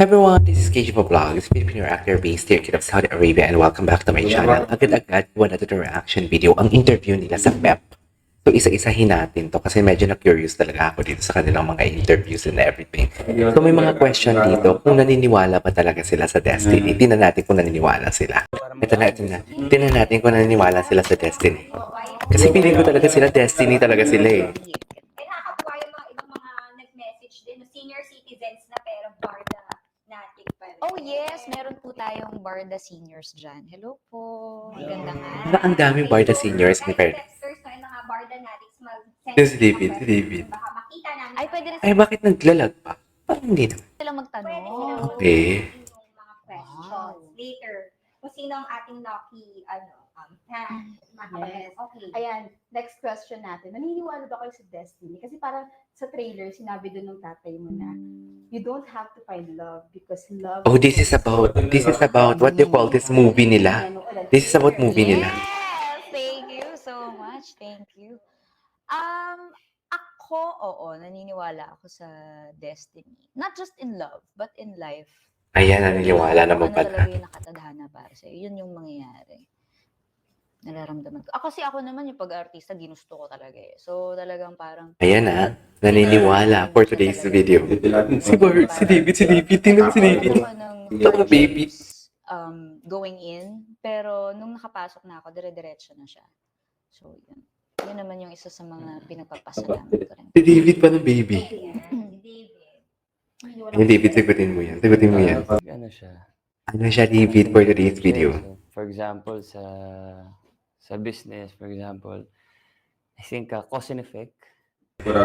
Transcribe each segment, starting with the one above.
Hi everyone, this is KG Vlogs, Filipino actor based here in Saudi Arabia, and welcome back to my channel. Agad-agad po na ito reaction video ang interview nila sa PEP. So isa-isahin natin to kasi medyo na-curious talaga ako dito sa kanilang mga interviews and everything. So may mga question dito kung naniniwala ba talaga sila sa destiny. Tingnan natin kung naniniwala sila. Ito na. Tingnan natin kung naniniwala sila sa destiny. Kasi feeling ko talaga sila destiny talaga sila eh. Nakakatuwa yung mga ibang mga nag-message din, senior citizens na pero barda natin pa rin. Oh yes, meron po tayong Barda Seniors dyan. Hello po. Maganda nga. Parang ang daming Barda Seniors ni Fer. Texters na yung mga barda natin mag-send. Si David. Baka makita namin. Ay, pwede rin Ay, bakit naglalag pa? Parang hindi naman. silang magtanong. Pwede silang Okay. yung mga questions later. Kung sino ang ating lucky, fan. Yes. Okay. Ayan, next question natin. Naniniwala ba kayo sa destiny? Kasi parang sa trailer, sinabi doon ng tatay mo na you don't have to find love because love... Oh, this is about what do you call this movie nila? This is about movie nila. Yes! Thank you so much. Thank you. Ako, oo, naniniwala ako sa destiny. Not just in love, but in life. Ayan, naniniwala naman Ano talaga pala. yung nakatadhana para sa'yo. Yun yung mangyayari. Nararamdaman ko. Kasi ako naman yung pag-artista, ginusto ko talaga eh. So talagang parang... Ayan na, naniniwala for today's video. Si David. Tingnan mo si David. Tama, baby. Going in, pero nung nakapasok na ako, dire-diretso na siya. So, yun. Yun naman yung isa sa mga pinagpapasalamat ko rin. Si David pa ng baby. David. Ay, David, sagutin mo yan. Ano siya? Ano siya, David, for today's video? So, for example, sa business, for example, I think cause and effect.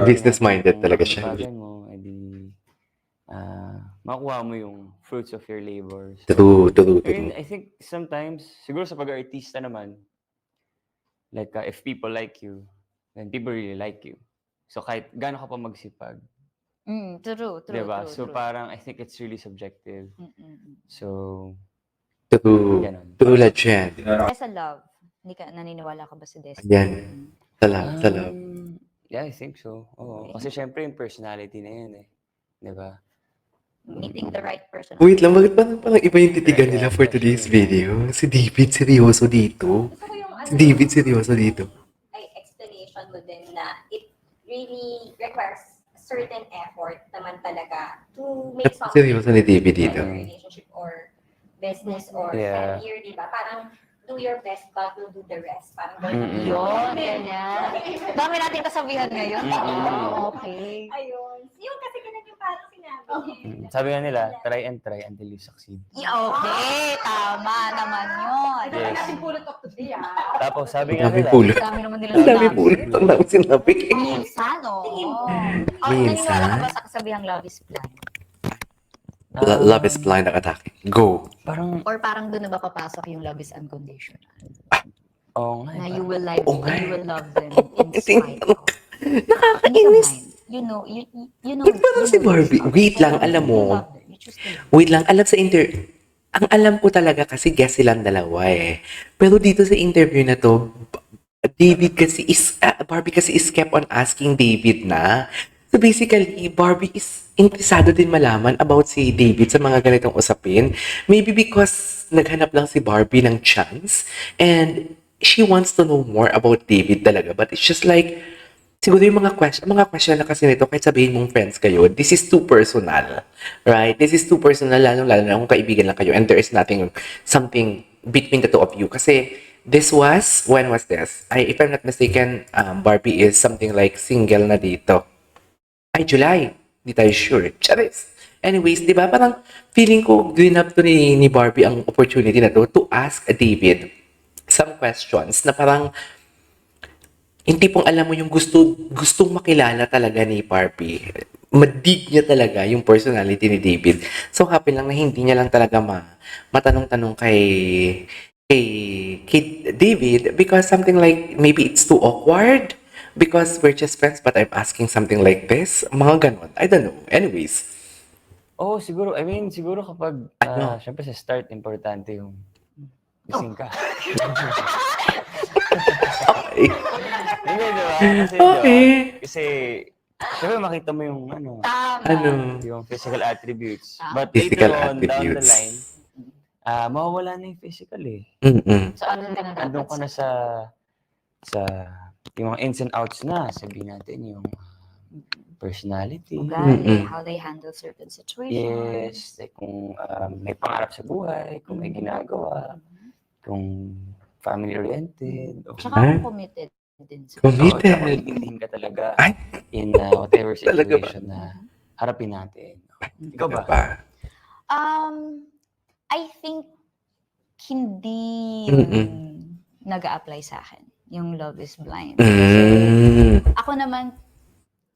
Business-minded talaga siya. Kung bagay mo, edi makuha mo yung fruits of your labors. True. I think sometimes, siguro sa pag-artista naman, like if people like you, then people really like you. So kahit gaano ka pa magsipag, True. diba? So parang I think it's really subjective. So, True. ganun. True legend. Sa love, hindi ka naniniwala ka ba sa destiny? Ayan. Salam. Yeah, I think so. Oo. Okay. Kasi syempre yung personality na yun eh. Diba? Meeting the right person. Wait lang, bakit parang iba yung titigan nila for today's video? Si David, seryoso dito. Gusto ko yung Si David, seryoso dito. ay explanation mo din na it really requires certain effort naman talaga to make something Seryoso ni David dito. whether relationship or business or Yeah. career, di ba? Parang do your best, God will do the rest. Parang Yun, ganyan. Dami natin kasabihan ngayon. Okay. Ayun. Yung kasi ganun yung parang sinabi niya. Sabi nga nila, try and try until you succeed. Okay, tama naman yun. Yes. Natin pulot of today, Tapos sabi Ang nga dami nila, pulot. Dami naman nila Ang dami pulot. Ang dami sinabi. Minsan, oo. Minsan. Naniniwala ka ba sa kasabihang love is blind? Love is blind ang atake. Go. parang, Or parang doon na ba papasok yung love is unconditional? oo nga. Na eh, you will Oo nga eh. love them in spite of. Nakakainis. You know. Ba't parang si Barbie? Wait lang, alam mo. Wait lang, alam sa ang alam ko talaga kasi guess silang dalawa eh. Pero dito sa interview na to, Barbie kasi is kept on asking David na. So basically, Barbie is interesado din malaman about si David sa mga ganitong usapin. Maybe because naghanap lang si Barbie ng chance and she wants to know more about David talaga. But it's just like, siguro yung mga question na kasi nito, kahit sabihin mong friends kayo, this is too personal. Right? This is too personal, lalo na kung kaibigan lang kayo and there is something between the two of you. Kasi when was this? If I'm not mistaken, Barbie is something like single na dito. Ay, July. Di tayo sure. Charis. Anyways, di ba? Parang feeling ko, ginap to ni Barbie ang opportunity na to ask David some questions na parang hindi pong alam mo yung gustong makilala talaga ni Barbie. Madig niya talaga yung personality ni David. So, happy lang na hindi niya lang talaga matanong-tanong kay David because something like maybe it's too awkward because we're just friends but I'm asking something like this. Mga ganon. I don't know. Anyways. Oo, siguro, siguro kapag, Ano? syempre sa start, importante yung gising ka. Okay. Hindi, di ba? Kasi, Okay. Kasi Siyempre makita mo yung Tama. Ano? yung physical attributes. Tama. But Physical later on, down the attributes. line, mawawala na yung physical eh. Mm-mm. So, ano na dapat Andun ka na sa yung mga ins and outs na, sabihin natin yung personality. ugali, Mm-mm. how they handle certain situations. Yes, like kung may pangarap sa buhay, kung may ginagawa, kung family-oriented. O Tsaka Ah? kung committed din sila. Committed. Tsaka intindihin ka talaga Ay! in whatever Talaga ba? situation na harapin natin. Ikaw ba? Ba? I think hindi Mm-mm. nag-a-apply sa akin yung Love is Blind. Kasi Mm. ako naman,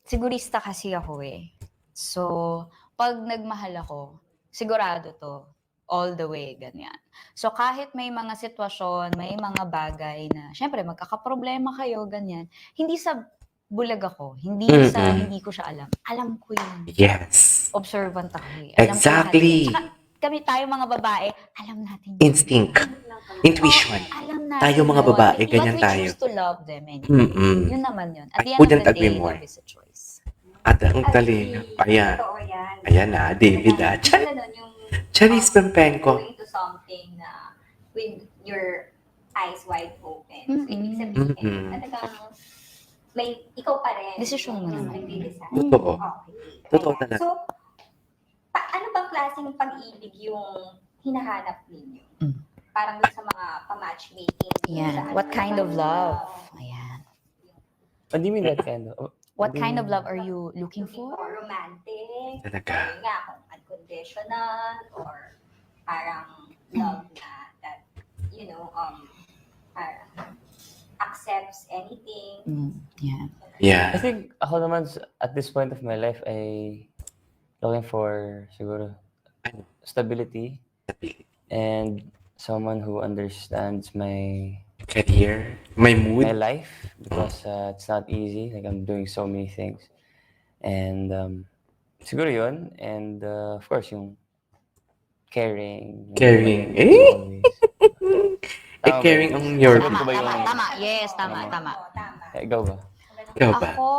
sigurista kasi ako eh. So, pag nagmahal ako, sigurado to. All the way, ganyan. So, kahit may mga sitwasyon, may mga bagay na, syempre, magkakaproblema kayo, ganyan. Hindi sa bulag ako. Hindi sa Mm-mm. hindi ko siya alam. Alam ko yun. Yes. Observant ako eh. Alam ko lahat Exactly. yun. Tsaka, kami tayo mga babae, alam natin yun. Instinct. Intuition. Alam natin Tayo mga yun. babae, But ganyan we tayo. choose to love them anyway. Mm-mm. Yun naman yun. I At the end couldn't of the agree day, more. love is a choice. At ang tali. Ayan. Totoo yan. Ayan na, David ah. Yung ganun, yung Charis Pempenko. going to something na with your eyes wide open. So, Mm-mm. ibig sabihin, Mm-mm. talagang may ikaw pa rin. Desisyon mo yung naman. nagde-decide. Totoo. Okay. Totoo Ayan. talaga. So, ano bang klaseng pag-ibig yung hinahanap ninyo? Mm. Parang dun sa mga pa-matchmaking. Yan. sa What kind of love? ano, Ayan. What do you mean that kind of? What kind of love are you looking looking for? for romantic, Talaga. yun nga, kung unconditional, or parang love na that, parang accepts anything. Yeah. Yeah. I think ako naman at this point of my life ay looking for siguro Ano? stability and someone who understands my Career. May mood. my life because it's not easy. Like I'm doing so many things. And siguro yun. And of course, yung caring. Caring. Yung Eh? always. Eh, Tama ba caring yun? ang your... Sagot ko ba yung- Tama. Yes, tama. Oo, tama. Ikaw ba? Ikaw ba? Ako,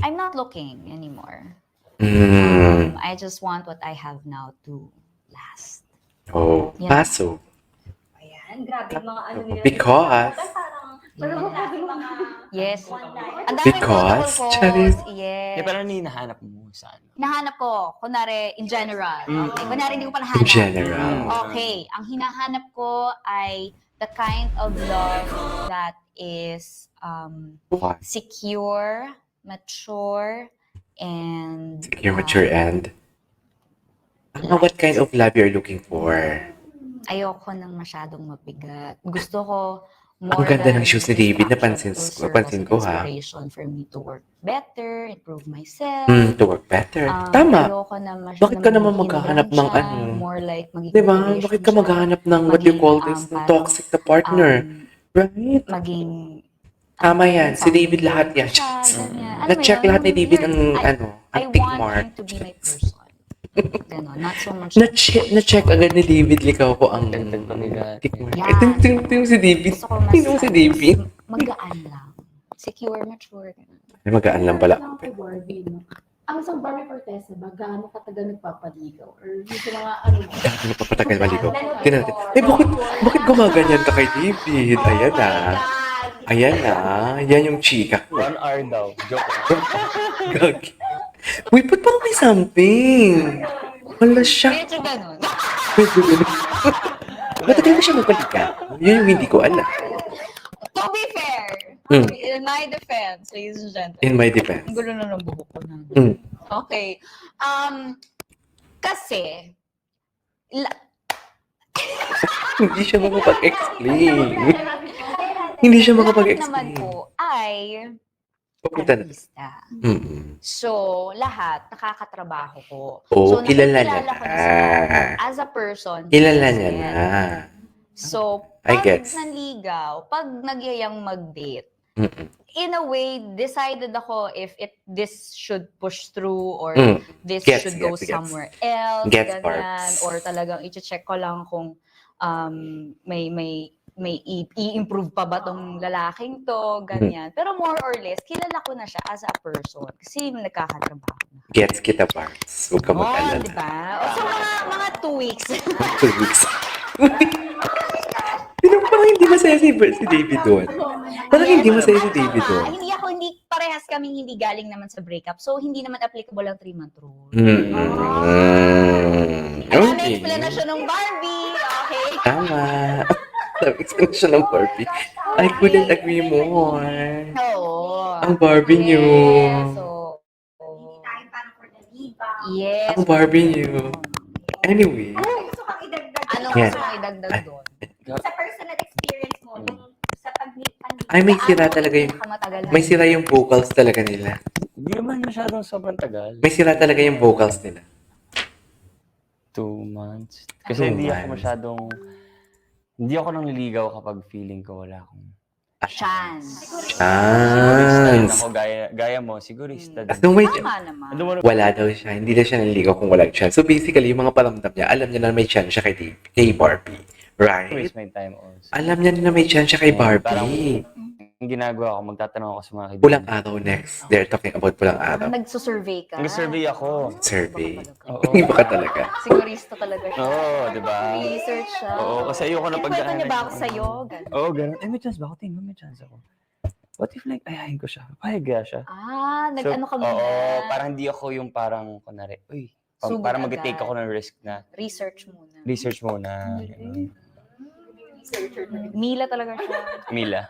I'm not looking anymore. Mm. I just want what I have now to last. Oh, Yeah. paso. Ayan, grabe yung mga ano nila. Because- Parang mga Yes. one-liner. Ang daming Because, quotable Charis. quotes. Yes. Eh, parang hinahanap mo sa ano? Nahanap ko, kunwari, in general. Mm. Okay, kunwari, hindi ko pa In nahanap. general. Okay, ang hinahanap ko ay the kind of love that is What? secure, mature, and Secure, mature, and... What kind of love you're looking for? ayoko nang masyadong mabigat. Gusto ko more Ang ganda ng than shoes ni David, distraction. napansin- It will serve napansin as an ko, ha? inspiration for me to work better, improve myself. To work better. Tama. Ayoko na masyadong Bakit ka naman maging maghahanap ng hindrance ano? siya, more like maging Diba? motivation Bakit ka siya, maghahanap ng what you call maging, this, ng parang, toxic na partner? Right? maging Tama yan. Si David lahat yan. siya, ganyan. Alam mo Na-check yun, lahat ni David ang, I ang want tick him mark. to be my person. Ganon, not so much. Na-check agad ni David Likaw ko ang Dagdag pa nila. tick mark. Yeah. Eh, tingnan si David. Gusto ko mas, Tingnan mo si David. magaan lang. Secure, mature. Ganun. Ay, magaan lang pala. Lang kay Barbie, no? Ang isang Barbie Fortesa ba, gaano katagal nagpapaligaw? Or yung sa mga ano? Ano pa patagal maligaw? Tingnan natin. Eh, bakit gumaganyan ka kay David? Ayan na. Ayan na. Yan yung chika ko. 1 hour daw. Joke lang. Gagi. Uy, ba't parang may something? Wala siya. Medyo ganun. Matagal na siya magpaligaw. Yun yung hindi ko alam. To be fair, Mm. in my defense, ladies and gentlemen, In my defense. ang gulo na ng buhok ko na. Mm. Okay. Kasi, Hindi siya makapag-explain. Hindi siya lahat naman makapag-explain. po ay Papunta na. artista. Mm-mm. So, lahat nakakatrabaho ko. Oo, so, kilala niya nakikilala ko na. sila as a person. Kilala yes, niya yes. na. So, I pag gets. nanligaw, pag nagyayang mag-date, Mm-mm. in a way, decided ako if this should push through or Mm. this Gets, should go gets, gets. somewhere else, Gets ganyan, parts. or talagang i-check ko lang kung may may i-improve pa ba tong lalaking to, ganyan. Pero more or less, kilala ko na siya as a person. Kasi nagkakatrabaho na. Gets kita, Barbs. Huwag ka Oh, mag-alala. di ba? O so, mga 2 weeks. 2 weeks. Parang hindi masaya si David doon. Parang hindi masaya si David doon. Hindi parehas kaming hindi galing naman sa breakup. So, hindi naman applicable ang 3-month rule. Ayan, may explanation ng Barbie. Okay. Tama. Sabi explanation ng Barbie. I couldn't agree more. Oo. Ang Barbie niyo. Yes, so, Hindi tayo parang for the diva. yes. Ang Barbie niyo. Anyway. Gusto kang idagdag. Anong Yan. gusto mong idagdag doon? Sa personal experience mo, nung sa Ay, may sira talaga yung... Pinakamatagal na- May sira yung vocals talaga nila. Hindi naman masyadong sobrang tagal. May sira talaga yung vocals nila. 2 months. Kasi 2 hindi ako months. masyadong... Hindi ako nang naliligaw kapag feeling ko wala akong... Chance. Chance. Ako, gaya mo, sigurista din. So, may... Tama naman. Ano mo Wala daw siya. Hindi na siya nanligaw kung walang chance. So, basically, yung mga paramdam niya, alam niya na may chance siya kay Barbie. Right? waste my time also. Alam niya na may chance siya kay Parang- Barbie. Ang ginagawa ko, magtatanong ako sa mga kaibigan. Pulang araw next. They're talking about pulang araw. Nagsusurvey ka. Nag-survey ako. Survey. Oo. Hindi ba ka talaga? Sigurista talaga siya. Oo, di ba? Research siya. Oo, kasi ayoko na Kwento pagdaanan. niya ba ako sa'yo? Ganun. Oo, ganun. May chance ba ako? Tingnan, may chance ako. What if like, ayahin ko siya? Pahigya siya. Nag-ano ka muna? Oo, parang di ako yung parang, kunwari, uy, Sugod parang agad. mag-take ako ng risk na Research muna. research muna. ganun. Mila talaga siya. Mila.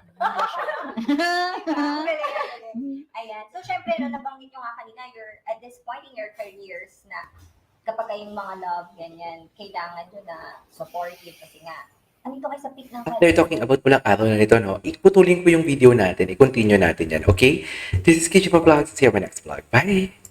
Ayan. So, syempre, no, nabanggit nyo nga kanina, you're at this point in your careers na kapag kayong mga love, ganyan, kailangan nyo na supportive kasi nga, andito kayo sa peak ng After talking about pulang araw na nito, no, iputulin ko yung video natin. I-continue natin yan, okay? This is Kitchen Vlogs. See you on my next vlog. Bye!